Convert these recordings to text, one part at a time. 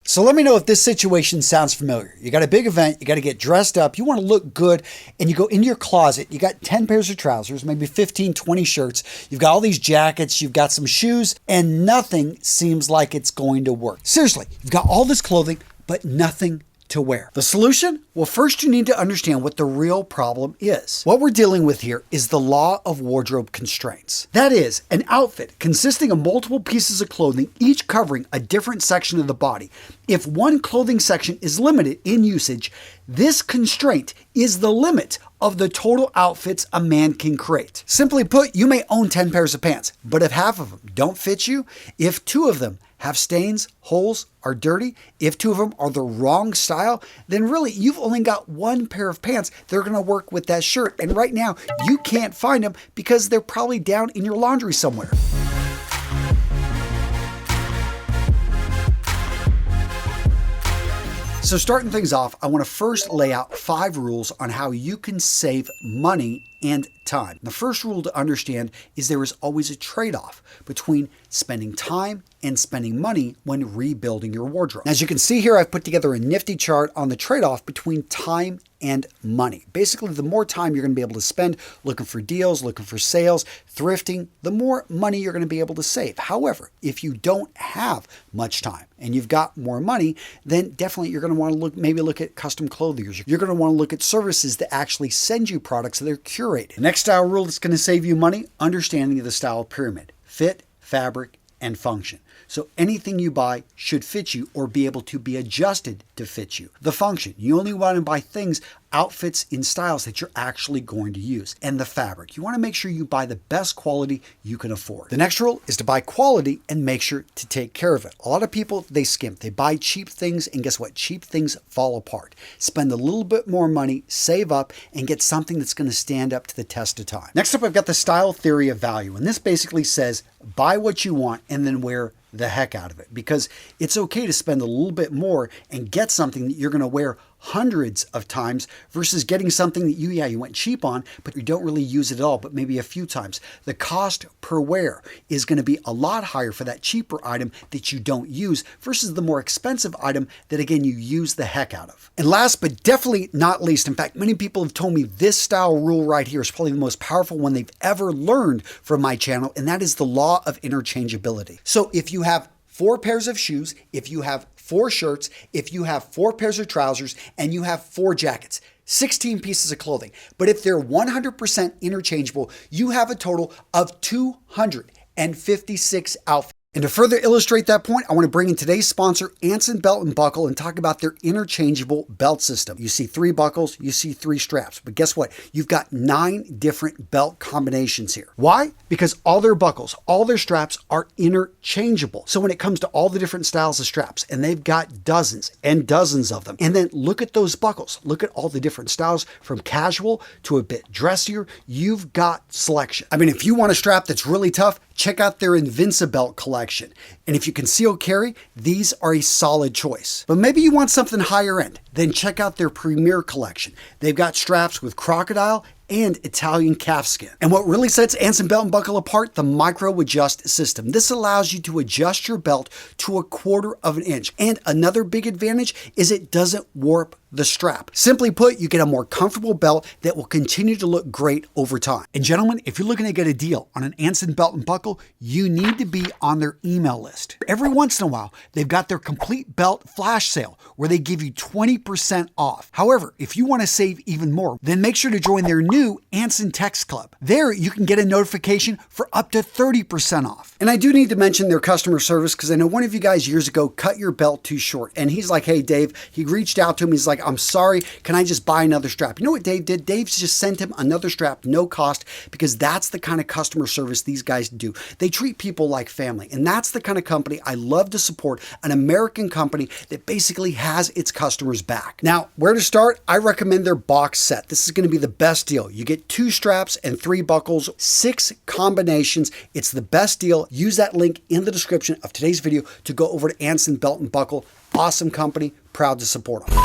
So let me know if this situation sounds familiar. You got a big event, you got to get dressed up, you want to look good, and you go into your closet, you got 10 pairs of trousers, maybe 15, 20 shirts, you've got all these jackets, you've got some shoes, and nothing seems like it's going to work. Seriously, you've got all this clothing, but nothing to wear. The solution? Well, first you need to understand what the real problem is. What we're dealing with here is the law of wardrobe constraints. That is, an outfit consisting of multiple pieces of clothing, each covering a different section of the body. If one clothing section is limited in usage, this constraint is the limit of the total outfits a man can create. Simply put, you may own 10 pairs of pants, but if half of them don't fit you, if 2 of them have stains, holes, are dirty, if 2 of them are the wrong style, then really you've only got 1 pair of pants that are gonna work with that shirt. And right now you can't find them because they're probably down in your laundry somewhere. So starting things off, I want to first lay out 5 rules on how you can save money and time. The first rule to understand is there is always a trade-off between spending time and spending money when rebuilding your wardrobe. As you can see here, I've put together a nifty chart on the trade-off between time and money. Basically, the more time you're going to be able to spend looking for deals, looking for sales, thrifting, the more money you're going to be able to save. However, if you don't have much time and you've got more money, then definitely you're going to want to look at custom clothiers. You're going to want to look at services that actually send you products that are curated. The next style rule that's going to save you money, understanding the style pyramid: fit, fabric, and function. So anything you buy should fit you or be able to be adjusted to fit you. The function, you only want to buy things, outfits in styles that you're actually going to use. And the fabric, you want to make sure you buy the best quality you can afford. The next rule is to buy quality and make sure to take care of it. A lot of people, they skimp, they buy cheap things, and guess what? Cheap things fall apart. Spend a little bit more money, save up, and get something that's going to stand up to the test of time. Next up, I've got the style theory of value. And this basically says, buy what you want and then wear the heck out of it, because it's okay to spend a little bit more and get something that you're going to wear hundreds of times versus getting something that you went cheap on, but you don't really use it at all, but maybe a few times. The cost per wear is going to be a lot higher for that cheaper item that you don't use versus the more expensive item that, again, you use the heck out of. And last but definitely not least, in fact, many people have told me this style rule right here is probably the most powerful one they've ever learned from my channel, and that is the law of interchangeability. So if you have 4 pairs of shoes, if you have 4 shirts, if you have 4 pairs of trousers, and you have 4 jackets, 16 pieces of clothing. But if they're 100% interchangeable, you have a total of 256 outfits. And to further illustrate that point, I want to bring in today's sponsor, Anson Belt & Buckle, and talk about their interchangeable belt system. You see 3 buckles, you see 3 straps, but guess what? You've got 9 different belt combinations here. Why? Because all their buckles, all their straps are interchangeable. So when it comes to all the different styles of straps, and they've got dozens and dozens of them, and then look at those buckles. Look at all the different styles from casual to a bit dressier. You've got selection. I mean, if you want a strap that's really tough, check out their Invincibelt collection. And if you conceal carry, these are a solid choice. But maybe you want something higher end, then check out their Premier collection. They've got straps with crocodile and Italian calfskin. And what really sets Anson Belt & Buckle apart, the micro adjust system. This allows you to adjust your belt to 1/4 of an inch. And another big advantage is it doesn't warp the strap. Simply put, you get a more comfortable belt that will continue to look great over time. And gentlemen, if you're looking to get a deal on an Anson Belt & Buckle, you need to be on their email list. Every once in a while, they've got their complete belt flash sale where they give you 20% off. However, if you want to save even more, then make sure to join their new Anson Text Club. There, you can get a notification for up to 30% off. And I do need to mention their customer service because I know one of you guys years ago cut your belt too short. And he's like, hey, Dave, he reached out to him. He's like, I'm sorry, can I just buy another strap? You know what Dave did? Dave's just sent him another strap, no cost, because that's the kind of customer service these guys do. They treat people like family, and that's the kind of company I love to support, an American company that basically has its customers back. Now, where to start? I recommend their box set. This is going to be the best deal. You get 2 straps and 3 buckles, 6 combinations. It's the best deal. Use that link in the description of today's video to go over to Anson Belt & Buckle. Awesome company, proud to support them.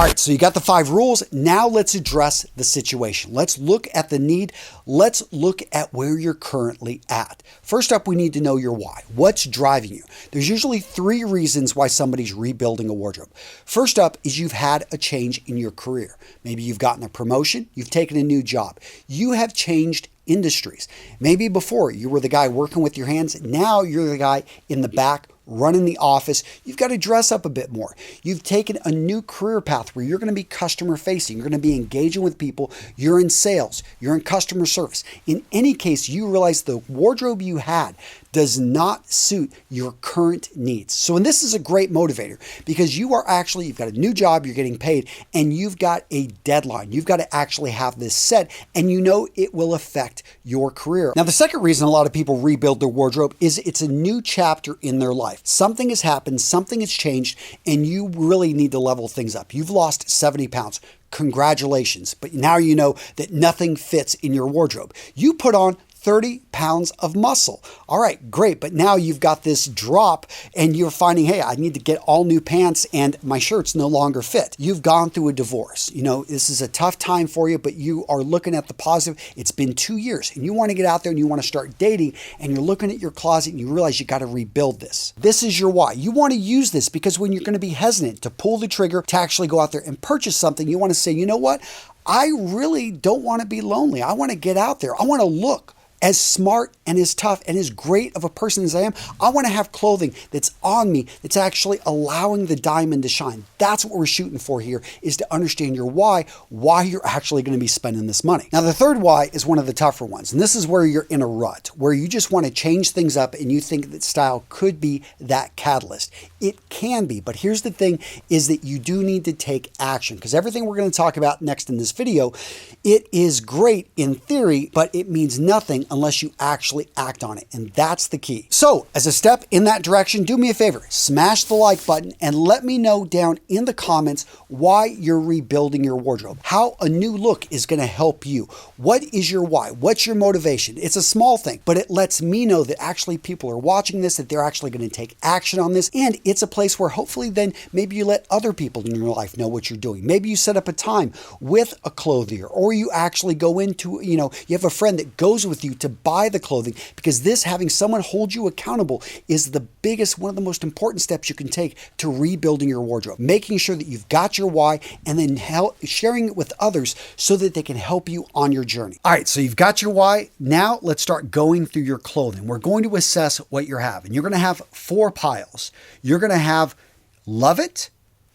All right, so you got the 5 rules. Now let's address the situation. Let's look at the need. Let's look at where you're currently at. First up, we need to know your why. What's driving you? There's usually 3 reasons why somebody's rebuilding a wardrobe. First up is you've had a change in your career. Maybe you've gotten a promotion, you've taken a new job. You have changed industries. Maybe before you were the guy working with your hands. Now you're the guy in the back running the office. You've got to dress up a bit more. You've taken a new career path where you're going to be customer facing. You're going to be engaging with people. You're in sales. You're in customer service. In any case, you realize the wardrobe you had does not suit your current needs. So, and this is a great motivator because you've got a new job, you're getting paid, and you've got a deadline. You've got to actually have this set, and you know it will affect your career. Now, the second reason a lot of people rebuild their wardrobe is it's a new chapter in their life. Something has happened, something has changed, and you really need to level things up. You've lost 70 pounds. Congratulations. But now you know that nothing fits in your wardrobe. You put on 30 pounds of muscle. All right, great. But now you've got this drop and you're finding, hey, I need to get all new pants and my shirts no longer fit. You've gone through a divorce. You know, this is a tough time for you, but you are looking at the positive. It's been 2 years and you want to get out there and you want to start dating and you're looking at your closet and you realize you got to rebuild this. This is your why. You want to use this because when you're going to be hesitant to pull the trigger to actually go out there and purchase something, you want to say, you know what? I really don't want to be lonely. I want to get out there. I want to look as smart and as tough and as great of a person as I am. I want to have clothing that's on me, that's actually allowing the diamond to shine. That's what we're shooting for here, is to understand your why you're actually going to be spending this money. Now, the third why is one of the tougher ones. And this is where you're in a rut, where you just want to change things up and you think that style could be that catalyst. It can be, but here's the thing is that you do need to take action, because everything we're going to talk about next in this video, it is great in theory, but it means nothing unless you actually act on it. And that's the key. So as a step in that direction, do me a favor, smash the like button and let me know down in the comments why you're rebuilding your wardrobe, how a new look is going to help you. What is your why? What's your motivation? It's a small thing, but it lets me know that actually people are watching this, that they're actually going to take action on this. And it's a place where hopefully then maybe you let other people in your life know what you're doing. Maybe you set up a time with a clothier, or you actually go into, you have a friend that goes with you to buy the clothing, because this, having someone hold you accountable, is the biggest, one of the most important steps you can take to rebuilding your wardrobe. Making sure that you've got your why and then sharing it with others so that they can help you on your journey. All right, so you've got your why. Now let's start going through your clothing. We're going to assess what you have, and you're going to have 4 piles. You're going to have love it,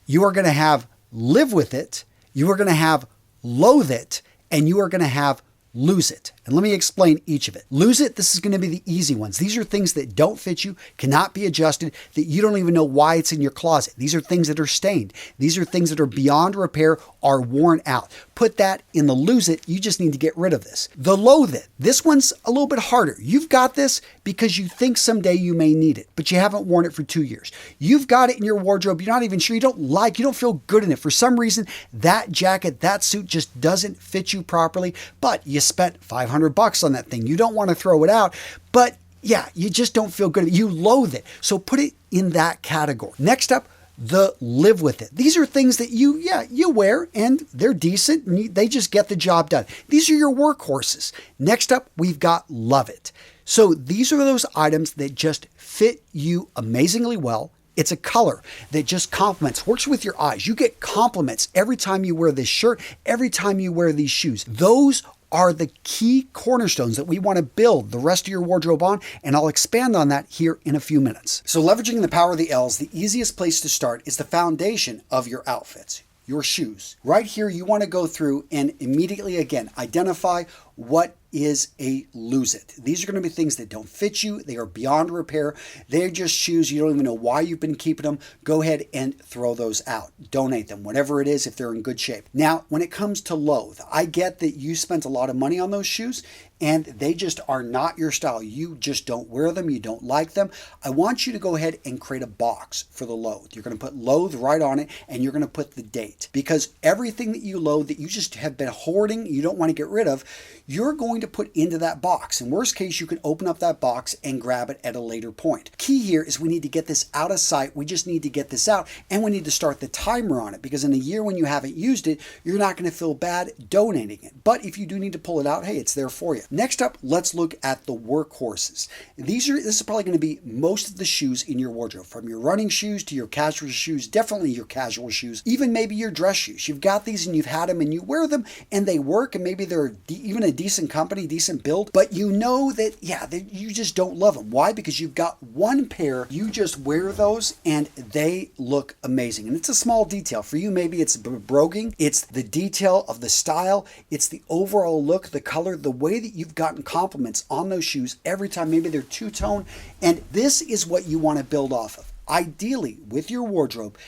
you are going to have live with it, you are going to have loathe it, and you are going to have lose it. And let me explain each of it. Lose it, this is going to be the easy ones. These are things that don't fit you, cannot be adjusted, that you don't even know why it's in your closet. These are things that are stained. These are things that are beyond repair, are worn out. Put that in the lose it. You just need to get rid of this. The loathe it. This one's a little bit harder. You've got this because you think someday you may need it, but you haven't worn it for 2 years. You've got it in your wardrobe. You're not even sure. You don't feel good in it. For some reason, that jacket, that suit just doesn't fit you properly, but you spent $500 on that thing. You don't want to throw it out, but yeah, you just don't feel good. You loathe it. So put it in that category. Next up, the live with it. These are things that you wear and they're decent and they just get the job done. These are your workhorses. Next up, we've got love it. So these are those items that just fit you amazingly well. It's a color that just complements, works with your eyes. You get compliments every time you wear this shirt, every time you wear these shoes. Those are the key cornerstones that we want to build the rest of your wardrobe on, and I'll expand on that here in a few minutes. So leveraging the power of the L's, the easiest place to start is the foundation of your outfits, your shoes. Right here, you want to go through and immediately, again, identify what is a lose it. These are going to be things that don't fit you. They are beyond repair. They're just shoes. You don't even know why you've been keeping them. Go ahead and throw those out. Donate them, whatever it is, if they're in good shape. Now, when it comes to loathe, I get that you spent a lot of money on those shoes and they just are not your style. You just don't wear them. You don't like them. I want you to go ahead and create a box for the loathe. You're going to put loathe right on it and you're going to put the date, because everything that you loathe that you just have been hoarding, you don't want to get rid of, you're going to put into that box. In worst case, you can open up that box and grab it at a later point. Key here is we need to get this out of sight. We just need to get this out, and we need to start the timer on it, because in a year when you haven't used it, you're not going to feel bad donating it. But if you do need to pull it out, hey, it's there for you. Next up, let's look at the workhorses. This is probably going to be most of the shoes in your wardrobe, from your running shoes to your casual shoes, definitely your casual shoes, even maybe your dress shoes. You've got these and you've had them and you wear them and they work, and maybe they're even a decent company, decent build, but you know that, yeah, you just don't love them. Why? Because you've got one pair, you just wear those and they look amazing. And it's a small detail. For you, maybe it's broguing, it's the detail of the style, it's the overall look, the color, the way that you've gotten compliments on those shoes every time. Maybe they're two-tone, and this is what you want to build off of. Ideally, with your wardrobe,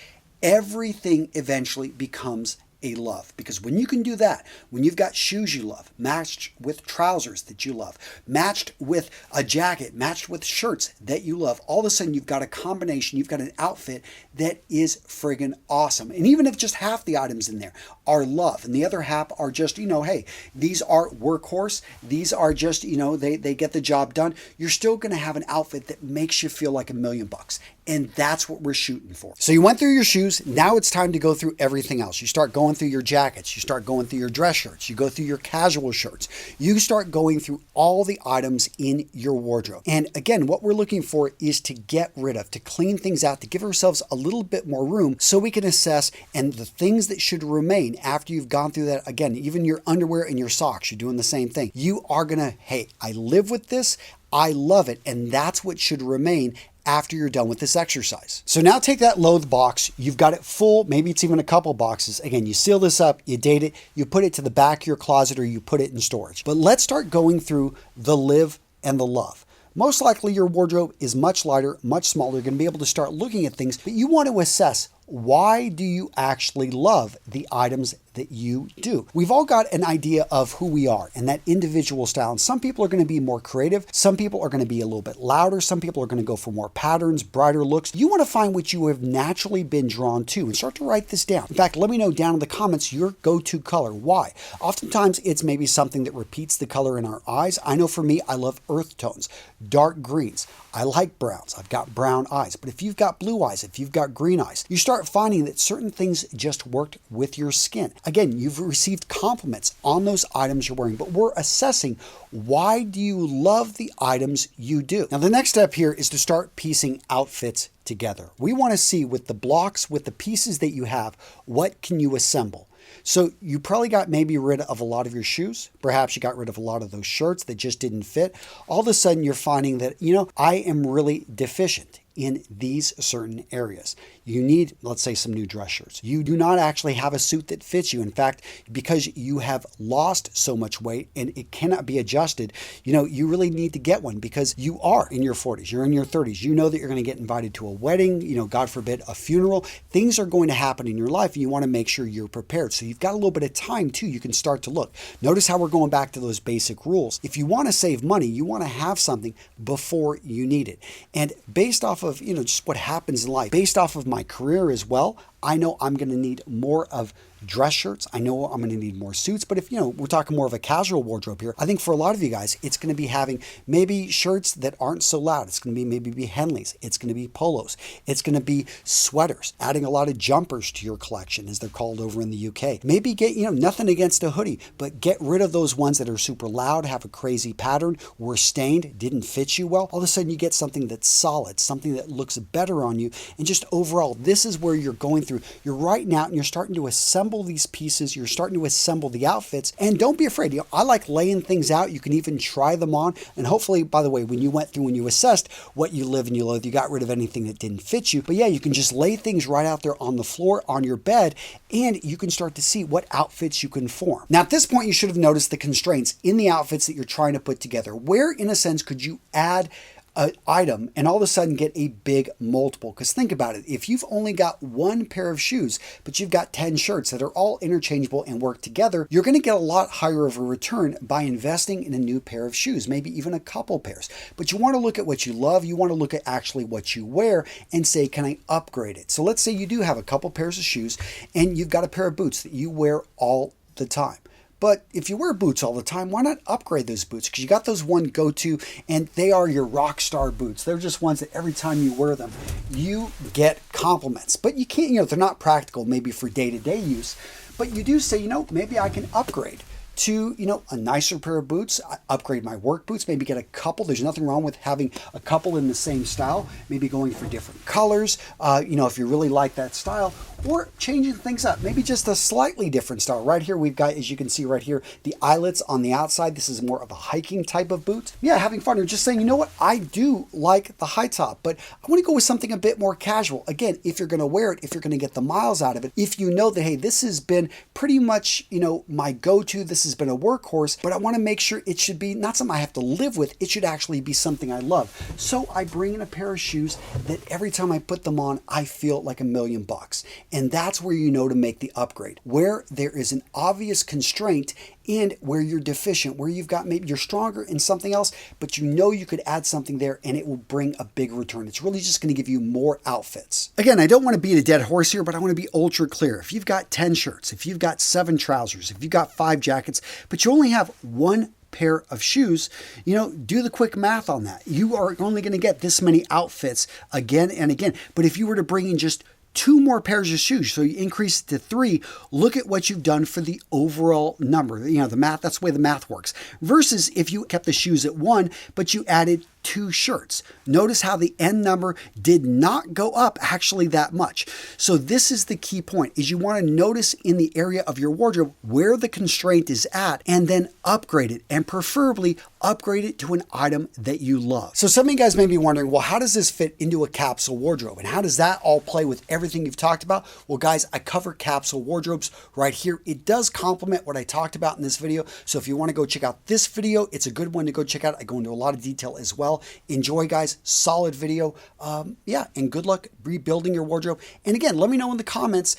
everything eventually becomes a love, because when you can do that, when you've got shoes you love, matched with trousers that you love, matched with a jacket, matched with shirts that you love, all of a sudden you've got a combination, you've got an outfit that is friggin' awesome. And even if just half the items in there are love and the other half are just, hey, these are workhorse, these are just, they get the job done, you're still going to have an outfit that makes you feel like $1,000,000. And that's what we're shooting for. So you went through your shoes. Now it's time to go through everything else. You start going through your jackets. You start going through your dress shirts. You go through your casual shirts. You start going through all the items in your wardrobe. And again, what we're looking for is to get rid of, to clean things out, to give ourselves a little bit more room so we can assess, and the things that should remain after you've gone through that. Again, even your underwear and your socks, you're doing the same thing. You are gonna, hey, I live with this. I love it. And that's what should remain after you're done with this exercise. So now take that loathe box, you've got it full, maybe it's even a couple boxes. Again, you seal this up, you date it, you put it to the back of your closet, or you put it in storage. But let's start going through the live and the love. Most likely your wardrobe is much lighter, much smaller. You're going to be able to start looking at things, but you want to assess, why do you actually love the items that you do? We've all got an idea of who we are and that individual style. And some people are going to be more creative. Some people are going to be a little bit louder. Some people are going to go for more patterns, brighter looks. You want to find what you have naturally been drawn to and start to write this down. In fact, let me know down in the comments your go-to color. Why? Oftentimes it's maybe something that repeats the color in our eyes. I know for me, I love earth tones, dark greens. I like browns. I've got brown eyes. But if you've got blue eyes, if you've got green eyes, you start finding that certain things just worked with your skin. Again, you've received compliments on those items you're wearing, but we're assessing, why do you love the items you do? Now, the next step here is to start piecing outfits together. We want to see, with the blocks, with the pieces that you have, what can you assemble? So you probably got maybe rid of a lot of your shoes. Perhaps you got rid of a lot of those shirts that just didn't fit. All of a sudden you're finding that, I am really deficient in these certain areas. You need, let's say, some new dress shirts. You do not actually have a suit that fits you. In fact, because you have lost so much weight and it cannot be adjusted, you really need to get one, because you are in your 40s, you're in your 30s. You know that you're going to get invited to a wedding, God forbid, a funeral. Things are going to happen in your life, and you want to make sure you're prepared. So you've got a little bit of time too. You can start to look. Notice how we're going back to those basic rules. If you want to save money, you want to have something before you need it. And based off of, just what happens in life, based off of my career as well, I know I'm going to need more of dress shirts. I know I'm going to need more suits. But if, we're talking more of a casual wardrobe here, I think for a lot of you guys, it's going to be having maybe shirts that aren't so loud. It's going to be maybe Henleys. It's going to be polos. It's going to be sweaters, adding a lot of jumpers to your collection, as they're called over in the UK. Maybe get, nothing against a hoodie, but get rid of those ones that are super loud, have a crazy pattern, were stained, didn't fit you well. All of a sudden you get something that's solid, something that looks better on you. And just overall, this is where you're going through. You're writing out and you're starting to assemble these pieces. You're starting to assemble the outfits. And don't be afraid. I like laying things out. You can even try them on. And hopefully, by the way, when you assessed what you live and you loathe, you got rid of anything that didn't fit you. But yeah, you can just lay things right out there on the floor, on your bed, and you can start to see what outfits you can form. Now, at this point, you should have noticed the constraints in the outfits that you're trying to put together. Where, in a sense, could you add an item and all of a sudden get a big multiple? Because think about it. If you've only got one pair of shoes, but you've got 10 shirts that are all interchangeable and work together, you're going to get a lot higher of a return by investing in a new pair of shoes, maybe even a couple pairs. But you want to look at what you love. You want to look at actually what you wear and say, can I upgrade it? So let's say you do have a couple pairs of shoes and you've got a pair of boots that you wear all the time. But if you wear boots all the time, why not upgrade those boots? Because you got those one go-to, and they are your rock star boots. They're just ones that every time you wear them, you get compliments. But you can't, they're not practical maybe for day-to-day use. But you do say, maybe I can upgrade to, a nicer pair of boots, upgrade my work boots, maybe get a couple. There's nothing wrong with having a couple in the same style, maybe going for different colors, if you really like that style, or changing things up, maybe just a slightly different style. Right here, we've got, as you can see right here, the eyelets on the outside. This is more of a hiking type of boot. Yeah, having fun, or just saying, you know what, I do like the high top, but I want to go with something a bit more casual. Again, if you're going to wear it, if you're going to get the miles out of it, if you know that, hey, this has been pretty much, my go-to, this has been a workhorse, but I want to make sure it should be not something I have to live with. It should actually be something I love. So I bring in a pair of shoes that every time I put them on, I feel like $1,000,000. And that's where to make the upgrade, where there is an obvious constraint and where you're deficient, where you've got, maybe you're stronger in something else, but you could add something there and it will bring a big return. It's really just going to give you more outfits. Again, I don't want to beat a dead horse here, but I want to be ultra clear. If you've got 10 shirts, if you've got 7 trousers, if you've got 5 jackets, but you only have 1 pair of shoes, do the quick math on that. You are only going to get this many outfits again and again. But if you were to bring in just 2 more pairs of shoes, so you increase it to 3, look at what you've done for the overall number. The math, that's the way the math works. Versus if you kept the shoes at 1, but you added 2 shirts. Notice how the end number did not go up actually that much. So this is the key point, is you want to notice in the area of your wardrobe where the constraint is at, and then upgrade it, and preferably upgrade it to an item that you love. So some of you guys may be wondering, well, how does this fit into a capsule wardrobe? And how does that all play with everything you've talked about? Well, guys, I cover capsule wardrobes right here. It does complement what I talked about in this video. So if you want to go check out this video, it's a good one to go check out. I go into a lot of detail as well. Enjoy, guys. Solid video. And good luck rebuilding your wardrobe. And again, let me know in the comments,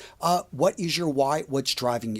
what is your why? What's driving you?